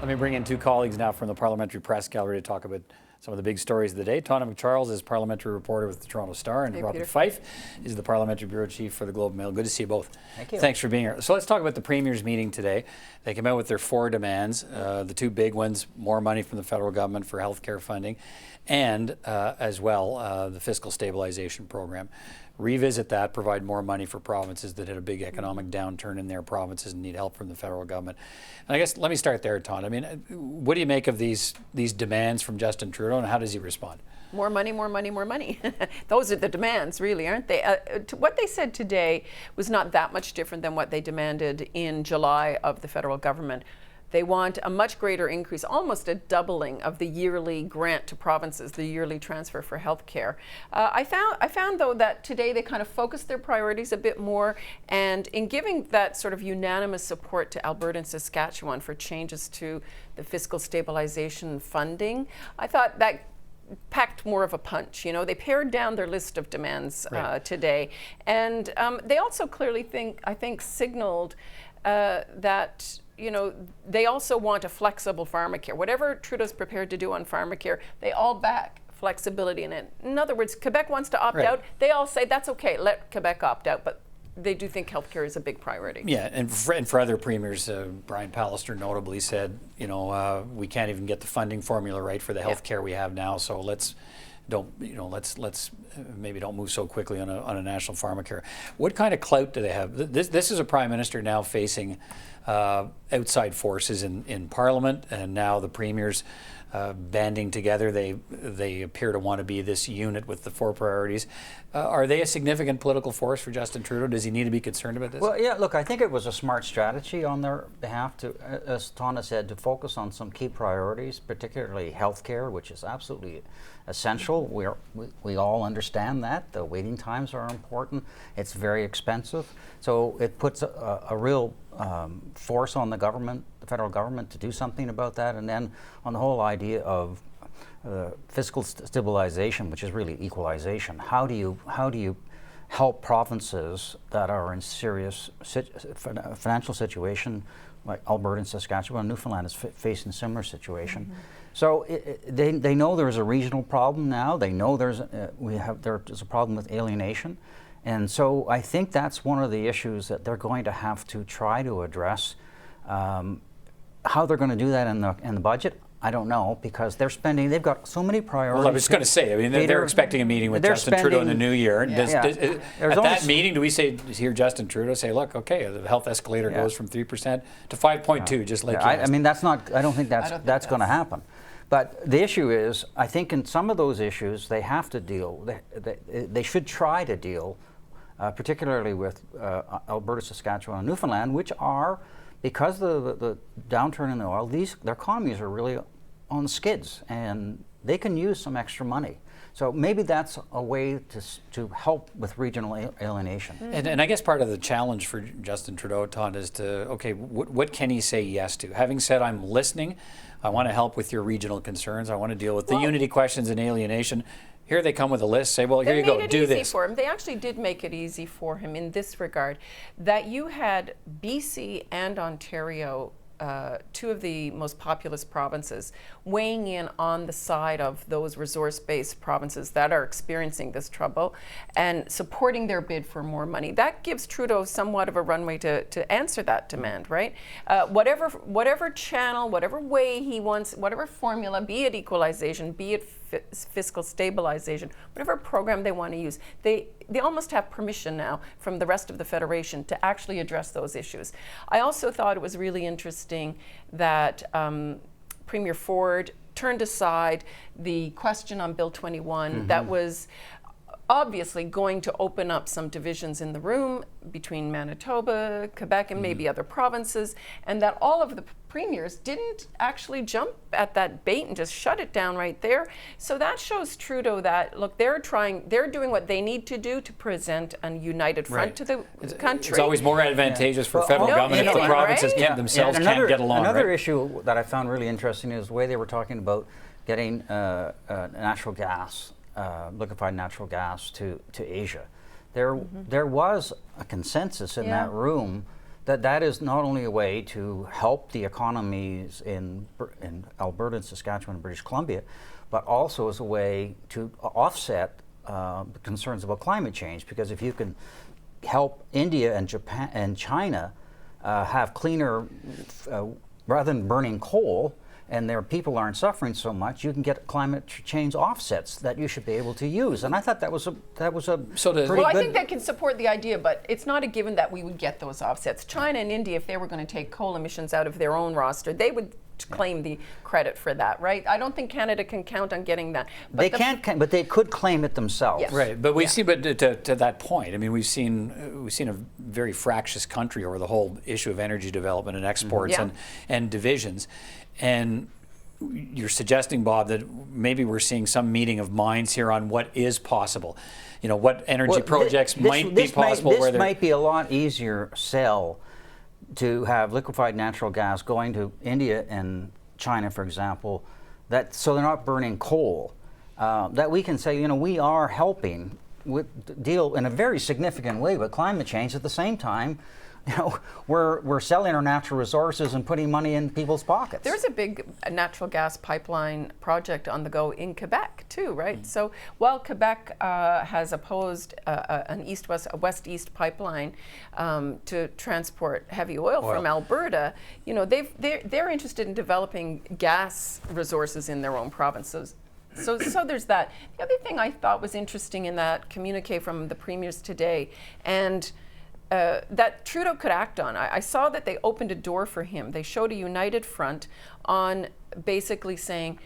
Let me bring in two colleagues now from the Parliamentary Press Gallery to talk about some of the big stories of the day. Tonda MacCharles is parliamentary reporter with the Toronto Star, and Bob Fife is the parliamentary bureau chief for the Globe and Mail. Good to see you both. Thank you. Thanks for being here. So let's talk about the Premier's meeting today. They came out with their 4 demands. The 2 big ones: more money from the federal government for healthcare funding, and as well the fiscal stabilization program. Revisit that, provide more money for provinces that had a big economic downturn in their provinces and need help from the federal government. And I guess let me start there, Tonda. I mean, what do you make of these demands from Justin Trudeau, and how does he respond? More money, more money, more money. Those are the demands, really, aren't they? What they said today was not that much different than what they demanded in July of the federal government. They want a much greater increase, almost a doubling of the yearly grant to provinces, the yearly transfer for health care. I found, though, that today they kind of focused their priorities a bit more, and in giving that sort of unanimous support to Alberta and Saskatchewan for changes to the fiscal stabilization funding, I thought that packed more of a punch. You know, they pared down their list of demands today, and they also clearly I think signaled that, you know, they also want a flexible pharmacare. Whatever Trudeau's prepared to do on pharmacare, they all back flexibility in it. In other words, Quebec wants to opt out. They all say that's okay, let Quebec opt out, but they do think healthcare is a big priority. Yeah, and for other premiers, Brian Pallister notably said, you know, we can't even get the funding formula right for the healthcare we have now, so let's maybe don't move so quickly on a national pharmacare. What kind of clout do they have? This is a prime minister now facing outside forces in Parliament, and now the premiers banding together. They appear to want to be this unit with the 4 priorities. Are they a significant political force for Justin Trudeau? Does he need to be concerned about this? Well, yeah, look, I think it was a smart strategy on their behalf to, as Tonda said, to focus on some key priorities, particularly healthcare, which is absolutely essential. We all understand that. The waiting times are important. It's very expensive. So it puts a real force on the government, the federal government, to do something about that. And then on the whole idea of fiscal stabilization, which is really equalization. How do you help provinces that are in serious financial situation, like Alberta and Saskatchewan? Newfoundland is facing a similar situation. Mm-hmm. So they know there's a regional problem now. They know there's a problem with alienation. And so I think that's one of the issues that they're going to have to try to address. How they're going to do that in the budget, I don't know, because they've got so many priorities. Well, I was going to say, I mean, they're expecting a meeting with Justin Trudeau in the new year. At that meeting, do we hear Justin Trudeau say, look, okay, the health escalator goes from 3% to 5.2, just like you asked. I mean, I don't think that's going to happen. But the issue is, I think in some of those issues, they have to deal, they should try to deal, particularly with Alberta, Saskatchewan, and Newfoundland, which are, because of the downturn in the oil, their economies are really on the skids, and they can use some extra money. So maybe that's a way to help with regional alienation. Mm-hmm. And I guess part of the challenge for Justin Trudeau, Tonda, is to, okay, what can he say yes to? Having said, I'm listening, I want to help with your regional concerns, I want to deal with the unity questions and alienation. Here they come with a list, say, well, here you go, do this. They made it easy for him. They actually did make it easy for him in this regard, that you had BC and Ontario, 2 of the most populous provinces, weighing in on the side of those resource-based provinces that are experiencing this trouble and supporting their bid for more money. That gives Trudeau somewhat of a runway to answer that demand, right? Whatever channel, whatever way he wants, whatever formula, be it equalization, be it fiscal stabilization, whatever program they want to use, they almost have permission now from the rest of the Federation to actually address those issues. I also thought it was really interesting that Premier Ford turned aside the question on Bill 21 that was obviously going to open up some divisions in the room between Manitoba, Quebec, and maybe other provinces, and that all of the premiers didn't actually jump at that bait and just shut it down right there. So that shows Trudeau that, look, they're doing what they need to do to present a united front to the country. It's always more advantageous for federal government if the provinces themselves can't get along. Another issue that I found really interesting is the way they were talking about getting natural gas, liquefied natural gas to Asia. There was a consensus in that room that is not only a way to help the economies in Alberta and Saskatchewan and British Columbia, but also as a way to offset the concerns about climate change. Because if you can help India and Japan and China have cleaner, rather than burning coal, and their people aren't suffering so much, you can get climate change offsets that you should be able to use. And I thought that was a pretty well, I good. think that can support the idea, but it's not a given that we would get those offsets. China and India, if they were going to take coal emissions out of their own roster, they would claim the credit for that, right? I don't think Canada can count on getting that. But they can't, but they could claim it themselves. Yes. Right, but we see, but to that point, I mean, we've seen a very fractious country over the whole issue of energy development and exports and divisions, and you're suggesting, Bob, that maybe we're seeing some meeting of minds here on what is possible. You know, what energy projects might be possible. This might be a lot easier sell to have liquefied natural gas going to India and China, for example, so they're not burning coal. That we can say, you know, we are helping deal in a very significant way with climate change. At the same time, you know, we're selling our natural resources and putting money in people's pockets. There's a big natural gas pipeline project on the go in Quebec too, right? So while Quebec has opposed a west-east pipeline to transport heavy oil from Alberta, you know, they're interested in developing gas resources in their own provinces. So there's that. The other thing I thought was interesting in that communique from the premiers today, and that Trudeau could act on. I saw that they opened a door for him. They showed a united front on basically saying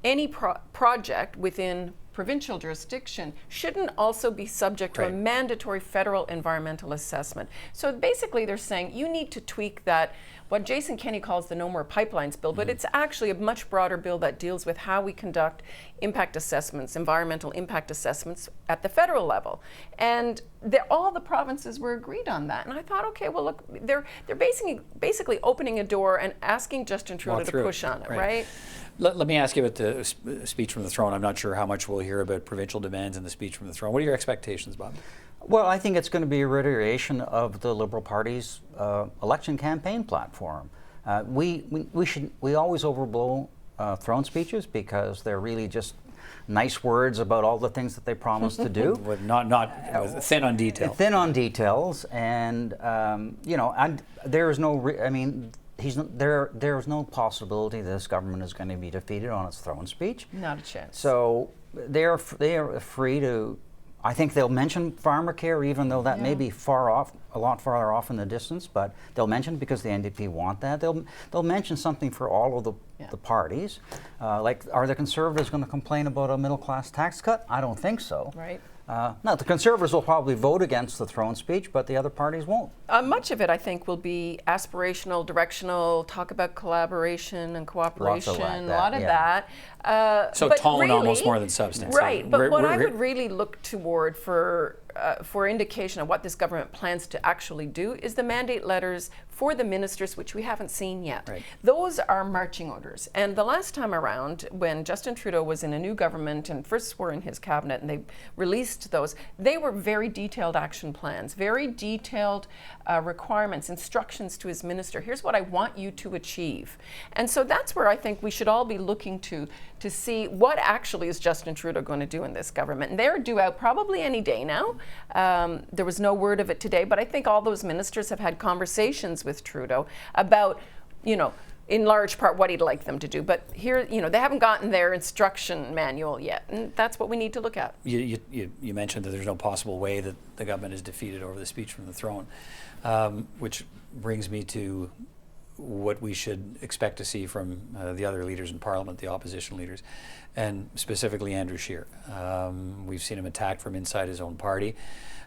any project within provincial jurisdiction shouldn't also be subject to a mandatory federal environmental assessment. So basically they're saying you need to tweak that, what Jason Kenney calls the No More Pipelines bill, but it's actually a much broader bill that deals with how we conduct impact assessments, environmental impact assessments at the federal level. And all the provinces were agreed on that. And I thought, okay, well, look, they're basically opening a door and asking Justin Trudeau to push on it, right? Let me ask you about the speech from the throne. I'm not sure how much we'll hear about provincial demands in the speech from the throne. What are your expectations, Bob? Well, I think it's going to be a reiteration of the Liberal Party's election campaign platform. We always overblow throne speeches because they're really just nice words about all the things that they promised to do. With not thin on detail. Thin on details, and you know, and there is no. I mean, there's no possibility this government is going to be defeated on its throne speech. Not a chance. So they are free to. I think they'll mention farmer care, even though that may be far off, a lot farther off in the distance. But they'll mention it because the NDP want that. They'll mention something for all of the parties. Like, are the Conservatives going to complain about a middle class tax cut? I don't think so. Right. Now, the Conservatives will probably vote against the throne speech, but the other parties won't. Much of it, I think, will be aspirational, directional, talk about collaboration and cooperation, a lot of that. So tone really, almost more than substance. Right, but what I would really look toward for indication of what this government plans to actually do is the mandate letters for the ministers, which we haven't seen yet. Right. Those are marching orders. And the last time around, when Justin Trudeau was in a new government and first swore in his cabinet and they released those, they were very detailed action plans, very detailed requirements, instructions to his minister. Here's what I want you to achieve. And so that's where I think we should all be looking to see what actually is Justin Trudeau going to do in this government. And they're due out probably any day now. There was no word of it today, but I think all those ministers have had conversations with Trudeau about, you know, in large part what he'd like them to do. But here, you know, they haven't gotten their instruction manual yet, and that's what we need to look at. You mentioned that there's no possible way that the government is defeated over the speech from the throne, which brings me to what we should expect to see from the other leaders in Parliament, the opposition leaders, and specifically Andrew Scheer. We've seen him attacked from inside his own party.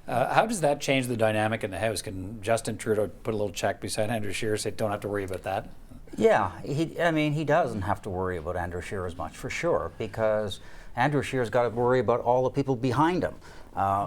How does that change the dynamic in the House? Can Justin Trudeau put a little check beside Andrew Scheer and say, don't have to worry about that? Yeah, he doesn't have to worry about Andrew Scheer as much, for sure, because Andrew Scheer's got to worry about all the people behind him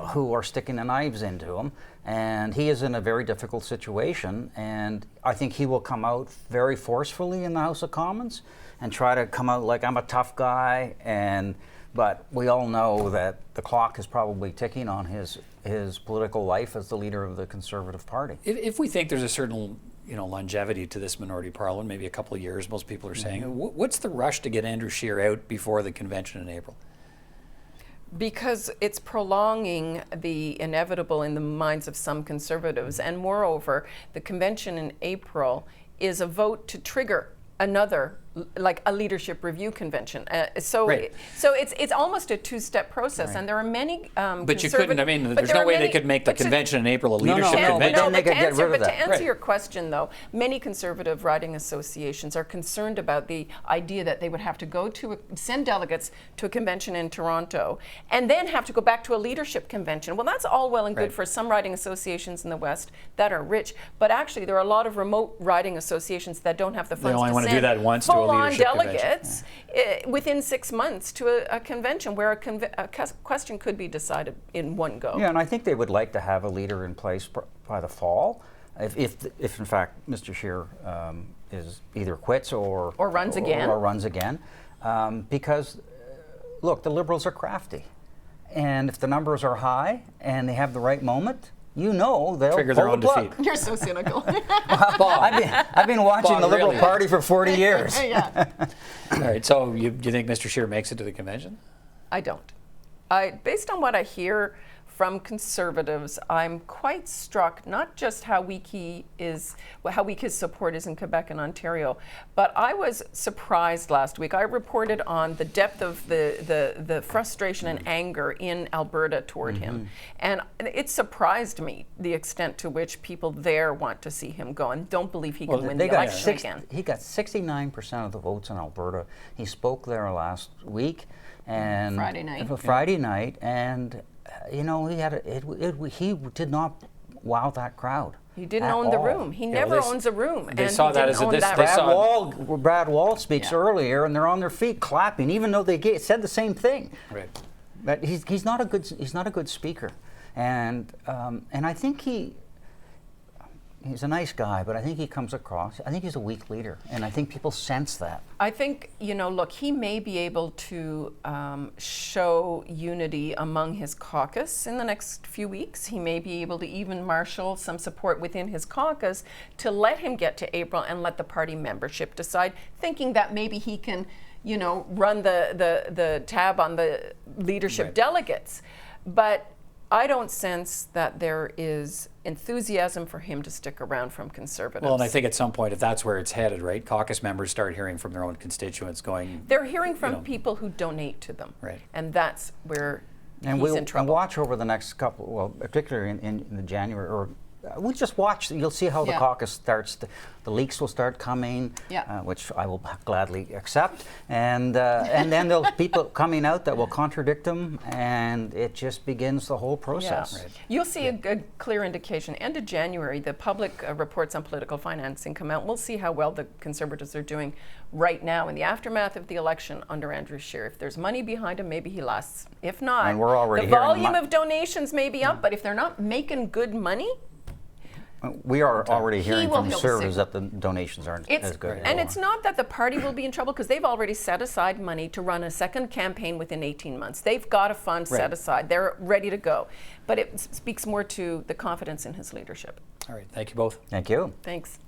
who are sticking the knives into him. And he is in a very difficult situation, and I think he will come out very forcefully in the House of Commons and try to come out like, I'm a tough guy, and But we all know that the clock is probably ticking on his political life as the leader of the Conservative Party. If we think there's a certain longevity to this minority parliament, maybe a couple of years, most people are saying, what's the rush to get Andrew Scheer out before the convention in April? Because it's prolonging the inevitable in the minds of some Conservatives. And moreover, the convention in April is a vote to trigger another, like a leadership review convention. So it's almost a two-step process, and there are many But you couldn't, there's no way they could make the convention in April a leadership convention. But to answer your question, though, many Conservative riding associations are concerned about the idea that they would have to send delegates to a convention in Toronto and then have to go back to a leadership convention. Well, that's all well and good for some riding associations in the West that are rich, but actually there are a lot of remote riding associations that don't have the funds to send do that once to a leadership delegates within 6 months to a convention where a question could be decided in one go. Yeah, and I think they would like to have a leader in place by the fall, if in fact Mr. Scheer is either quits or runs again. Because look, the Liberals are crafty, and if the numbers are high and they have the right moment, they'll trigger their own defeat. You're so cynical. I've been watching the Liberal Party for 40 years. Yeah. All right, so you think Mr. Scheer makes it to the convention? I don't. Based on what I hear from Conservatives, I'm quite struck, not just how weak his support is in Quebec and Ontario, but I was surprised last week. I reported on the depth of the frustration and anger in Alberta toward him. And it surprised me the extent to which people there want to see him go and don't believe he can win the election again. He got 69% of the votes in Alberta. He spoke there last week. And Friday night, and he did not wow that crowd. He didn't own the room. He never owns a room. They saw that as Brad Wall speaks earlier, and they're on their feet clapping, even though they said the same thing. Right. But he's not a good speaker, and I think he's a nice guy, but I think he comes across, I think he's a weak leader, and I think people sense that. I think, look, he may be able to show unity among his caucus in the next few weeks. He may be able to even marshal some support within his caucus to let him get to April and let the party membership decide, thinking that maybe he can, run the tab on the leadership delegates. But I don't sense that there is enthusiasm for him to stick around from Conservatives. Well, and I think at some point, if that's where it's headed, right, caucus members start hearing from their own constituents going... They're hearing from people who donate to them. Right. And that's where he's in trouble. And watch over the next couple, well, particularly in the January, or we just watch, you'll see how the caucus starts, the leaks will start coming, which I will gladly accept, and then there'll be people coming out that will contradict them, and it just begins the whole process. Yeah. Right. You'll see a clear indication. End of January, the public reports on political financing come out. We'll see how well the Conservatives are doing right now in the aftermath of the election under Andrew Scheer. If there's money behind him, maybe he lasts. If not, and we're already the volume of donations may be up, but if they're not making good money, we are already hearing from Conservatives that the donations aren't as good. And it's not that the party will be in trouble, because they've already set aside money to run a second campaign within 18 months. They've got a fund set aside. They're ready to go. But it speaks more to the confidence in his leadership. All right. Thank you both. Thank you. Thanks.